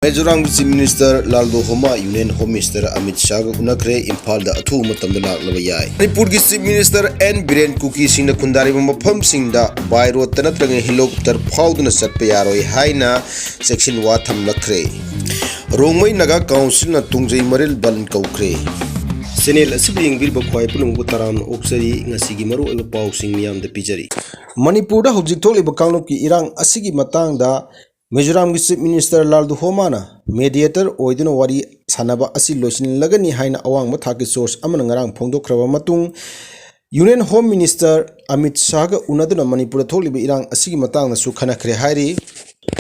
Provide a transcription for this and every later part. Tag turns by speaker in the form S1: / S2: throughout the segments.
S1: Mizoram Chief Minister Laldo Homa Union Home Minister Amit Shah unakre Imphal da athu matam da laklaba yai. Manipur ki Chief Minister N Biren Kuki singna khundari mafam singda by road tanatrang helicopter phauduna Chatpa Yaroi haina section wa thamlakre. Rongmai Naga Council na tungjai maril ban kaukre. Senel asibi ingbil ba khwai punung bu taram oksari ngasigi maru alo pau sing miyam da pijari. Manipur da hujik tholi ba kanglop ki irang asigi matang da Mizoram ki Chief Minister Laldo Homa na mediator oiduna wari sanaba asi loisin lagani haina awang mathaki source amana ngarang phongdokraba matung Union Home Minister Amit Shah ga unaduna Manipur tholi ba irang asigi matang na su khanakre hairi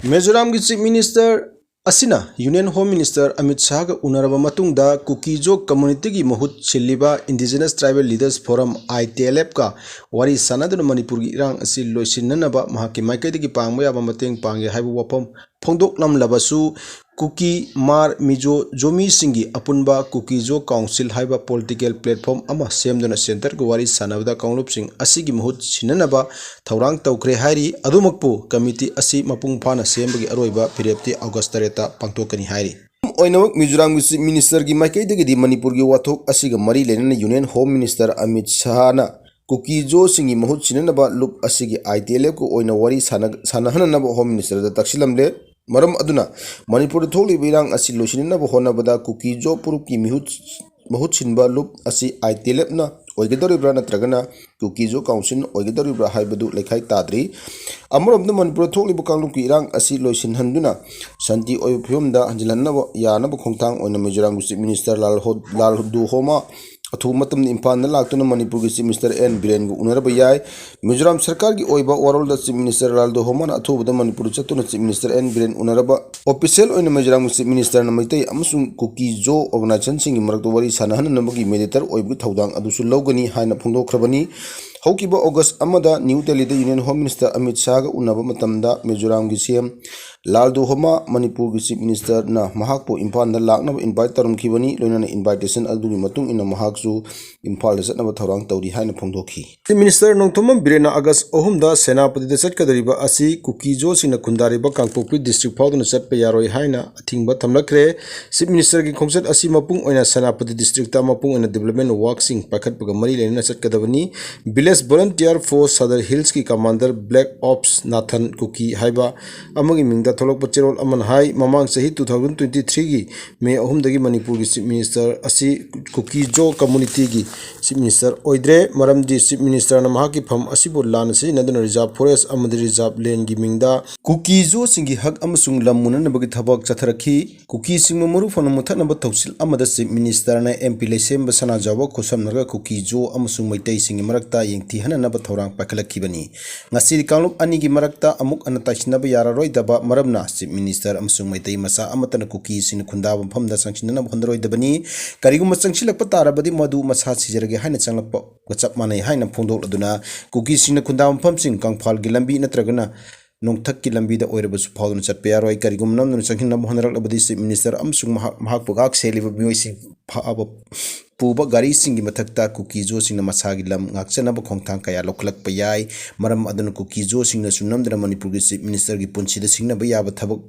S1: Mizoram ki Chief Minister asina Union Home Minister Amit Shah ga unaraba matung da Kuki community gi mahut chiliba Indigenous Tribal Leaders Forum ITLF ka wari sanaduna Manipur gi irang asi loisinanaba mahaki maikai gi pangma yaba mateng pangge haibu wapam phongdok lam labasu Kuki Mar Mizo Jomi Singi Apunba Kuki Council haiba political platform ama semduna center ko wari sanabda kaunglop sing asigi mahut sinanaba thaurang taukre hairi adumakpu committee asi mapung phana sembagi aroiba pirepti August 3 pangtokani hairi oinamak Mizoram Chief Minister gi maikai degi Manipur gi wathok asiga mari lenana Union Home Minister Amit Shah na Kuki singi mahut sinanaba loop asigi ITLF ko oina wari sanahananaba Home Minister da taksilamle Maram aduna Manipur tholi birang asi losinna hona bada Kuki purup ki mahut sinba loop asi ITLF na oigedoribra natragana Kuki Council oigedoribra haibadu lekhai tadri amoromda Manipur tholi bukanglu ki irang asi loisin handuna santi oyphumda hanjilanna yana khongthang oina Mizoram Chief Minister Laldo Homa athu matam Imphal na laktuna Manipur ki Chief Minister N Biren gu unaraba yai Mizoram sarkar gi oiba warol da Chief Minister Laldo Homa na athu bada Manipur chatuna Chief Minister N Biren unaraba official oina Mizoram Chief Minister na Meetei amasung Kuki organization singi marakto wari sanahan namagi mediator oibu thaudang adusu lawgani haina phongdokhrabani Haukiba August amada New Delhi da Union Home Minister Amit Shah ga unaba matamda Mizoram gi CM Laldo Homa Manipur gi Chief Minister na mahakpo Imphal na laknaba invite taramkhibani loinana invitation adugi matung ina mahaksu Imphal da chatnaba thaurang tawri haina phongdokhi Chief Minister Nongthoma Birena August 3 da Senapati da chatkadariba asi Kuki sina khundariba Kangpokpi district phauduna Chatpa Yaroi haina athingba thamlakre Chief Minister gi khongchat asi mapung oina Senapati district ta mapung oina development work sing pakhatpaga mari lena chatkadabani Village Volunteer Force Southern Hills ki Commander Black Ops Nathan Kuki haiba amagi mingda tholok pachirol aman hai mamang sahi 2023 gi May 3 dagi Manipur gi Chief Minister asi Kuki community gi Chief Minister oidre maramdi Chief Minister na mahaki pham asibu lan si naduna reserve forest Amadi reserve land gi mingda Kuki singi hak amasung lamuna na bagi thabak chatharakhi Kuki sing maru phone muthana ba tawsil amada Chief Minister na MP lesem ba sana jawa khosam naga Kuki amasung Meetei singi marakta yengthi hanana ba thorang pakhalakibani ngasi kanglop ani gi marakta amuk anataisna ba yararoi daba maramna Chief Minister amasung Meetei masa amatana Kuki sin khunda famda sangsinna bhondroi dabani karigum changsilakpa tarabadi madu masa sijarage haina changlakpa gachap manai haina phongdok aduna Kuki sin khunda fam sing kangphal gi lambi natragana nongthak ki lambi da oirabasu phawduna Chatpa Yaroi karigum namna changhinna bhondarak labadi Chief Minister amasung mahak pagak seliba bioi sing phaba puba gari singi mathakta Kuki singna masagi lam ngakchanaba khongthang kaya lokhlakpa yai maram aduna Kuki singna sunamdana Manipur gi Chief Minister gi punchida singna ba yaba thabak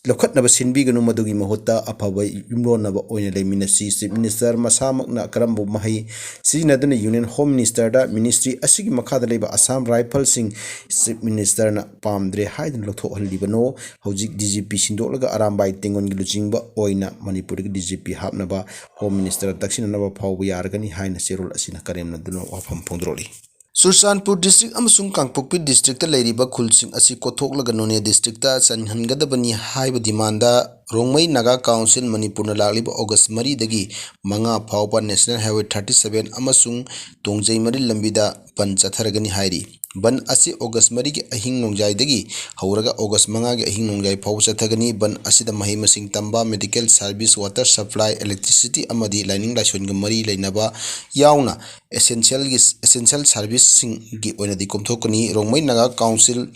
S1: lokhatnaba sinbiganu madugi mahutta afaba yumronaba oina leminasi Chief Minister masamakna karambu mahai sinaduna Union Home Minister da ministry asigi makhada leba Assam Rifle sing Chief Minister na pamdre haidin lokhohalibano hojik DGP sindolaga arambai tengon gi luchingba oina Manipur gi DGP hapnaba Home Minister Dakshinanaba Phawba Yargani haina serol asina karemna duna wafam phongdroli Sursanpur district amasung Kangpokpi district leiriba khulsing asi kothoklaga None district ta chanhangadabani haiba demanda Rongmai Naga Council Manipur na lagliba August 3 dagi manga phawba National Highway 37 amasung tongjai mari lambida ban chatharagani hairi ban asi August 3 gi ahing nongjai dagi hauraga August 5 gi ahing nongjai phawba chathagani ban asida mahi masing tamba medical service water supply electricity amadi lining laison gi mari leinaba yauna essential service sing gi oinadi komthokani Rongmai Naga Council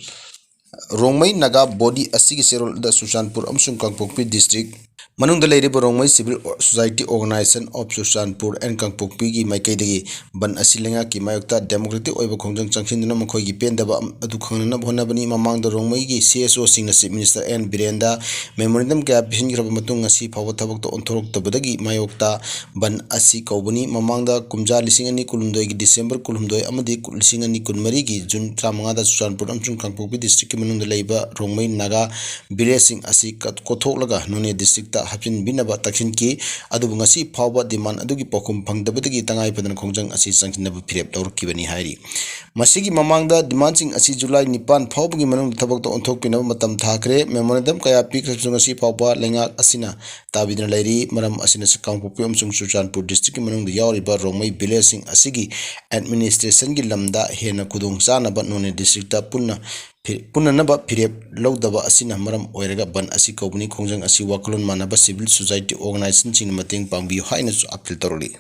S1: Rongmai Naga body asigi serol da Sursanpur amsung Kangpokpi district Manungda leiriba rongmai civil society organization of Susanpur and Kangpokpi gi maikaidagi ban asilenga ki mayokta democratic oiba khongjang changchinduna makhoi gi pendaba adu khangnana bhonabani mamangda rongmai gi CSO singna chief minister N Birenda memorandum kya bisingraba matung ngasi phawa thabakta onthoroktabadagi mayokta ban asi kaubani mamangda kumja lising ani kulumdoi gi December kulumdoi amadi lising ani kunmari gi June 35 da Susanpur amsung Kangpokpi district ki manungda leiba rongmai naga biresing asi kotholaga none district hapin binaba takshin ki adubu ngasi phawba demand adugi pokum phangdabadagi tangai padan khongjang asi changchinaba phirep lawrkibani hairi masigi mamangda demand sing asi July 9 phawbagi manung thabakta onthokpinaba matam thakre memorandum kaya pikrapsung asi phawba lengak asina tabidna lairi maram asina Kangpokpi amsung Susanpur district ki manung yawriba rongmai village asigi administration gi lamda hena kudong chanaba none district punanaba phirep lawdaba asina maram oiraga ban asi kaubani khongjang asi waklon manaba civil society organization sing mateng pangbiyo haina appeal toroli